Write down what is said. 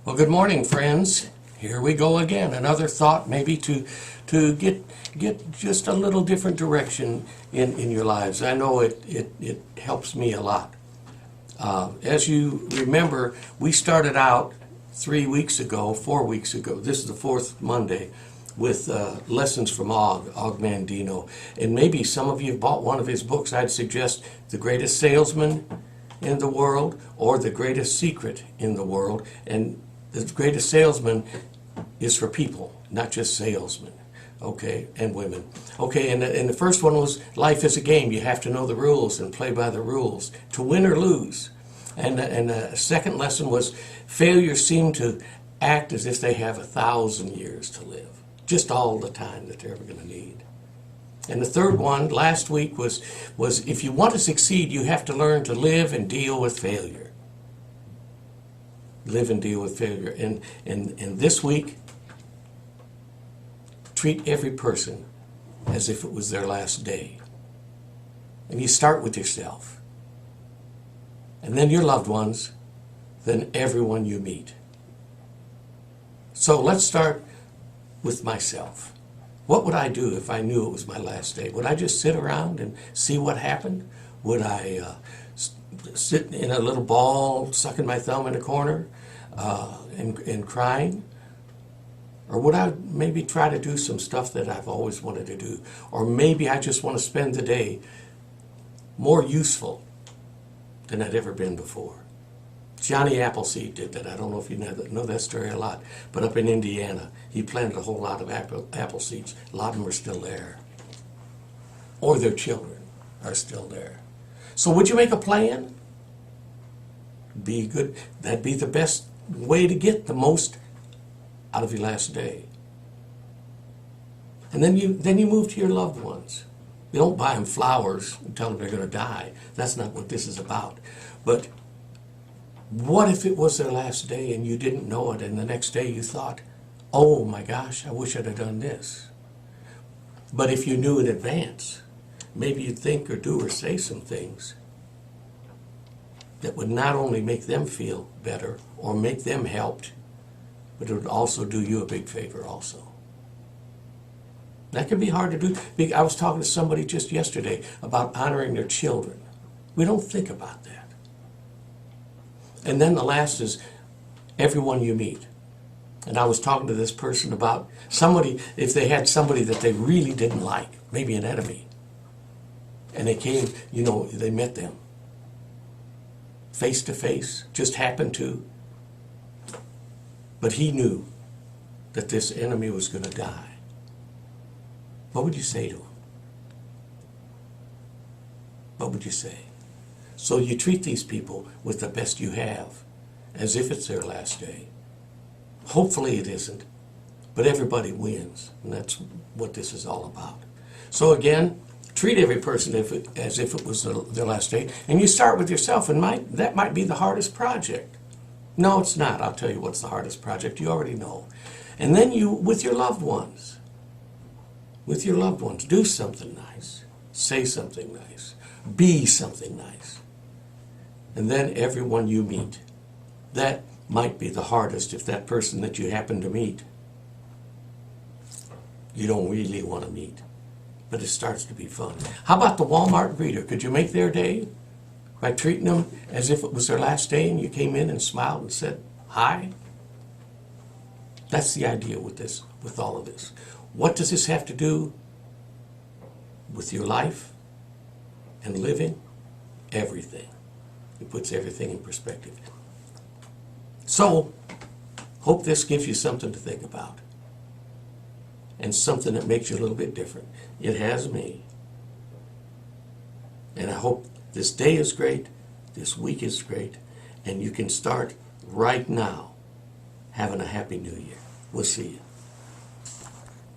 Well, good morning, friends. Here we go again. Another thought, maybe to get just a little different direction in your lives. I know it helps me a lot. As you remember, we started out 3 weeks ago, 4 weeks ago. This is the fourth Monday with lessons from Og Mandino. And maybe some of you have bought one of his books. I'd suggest The Greatest Salesman in the World or The Greatest Secret in the World. And the greatest salesman is for people, not just salesmen, okay, and women. Okay, and the first one was life is a game. You have to know the rules and play by the rules to win or lose. And the second lesson was failures seem to act as if they have 1,000 years to live, just all the time that they're ever going to need. And the third one last week was if you want to succeed, you have to learn to live and deal with failure. Live and deal with failure. And this week, treat every person as if it was their last day. And you start with yourself. And then your loved ones, then everyone you meet. So let's start with myself. What would I do if I knew it was my last day? Would I just sit around and see what happened? Would I sit in a little ball, sucking my thumb in a corner and crying? Or would I maybe try to do some stuff that I've always wanted to do? Or maybe I just want to spend the day more useful than I'd ever been before. Johnny Appleseed did that. I don't know if you know that story a lot, but up in Indiana, he planted a whole lot of apple seeds. A lot of them are still there. Or their children are still there. So would you make a plan? Be good. That'd be the best way to get the most out of your last day. And then you move to your loved ones. You don't buy them flowers and tell them they're going to die. That's not what this is about. But what if it was their last day and you didn't know it, and the next day you thought, oh my gosh, I wish I'd have done this. But if you knew in advance, maybe you'd think or do or say some things that would not only make them feel better or make them helped, but it would also do you a big favor also. That can be hard to do. I was talking to somebody just yesterday about honoring their children. We don't think about that. And then the last is everyone you meet. And I was talking to this person about somebody, if they had somebody that they really didn't like, maybe an enemy, and they came, they met them face to face, just happened to, but he knew that this enemy was going to die. What would you say to him? What would you say? So you treat these people with the best you have, as if it's their last day. Hopefully it isn't, but everybody wins, and that's what this is all about. So again, treat every person as if it was their last day, and you start with yourself, and that might be the hardest project. No, it's not. I'll tell you what's the hardest project. You already know. And then with your loved ones, do something nice, say something nice, be something nice. And then everyone you meet. That might be the hardest if that person that you happen to meet, you don't really want to meet. But it starts to be fun. How about the Walmart greeter? Could you make their day by treating them as if it was their last day and you came in and smiled and said, hi? That's the idea with all of this. What does this have to do with your life and living? Everything. It puts everything in perspective. So, hope this gives you something to think about. And something that makes you a little bit different. It has me. And I hope this day is great, this week is great, and you can start right now having a happy new year. We'll see you.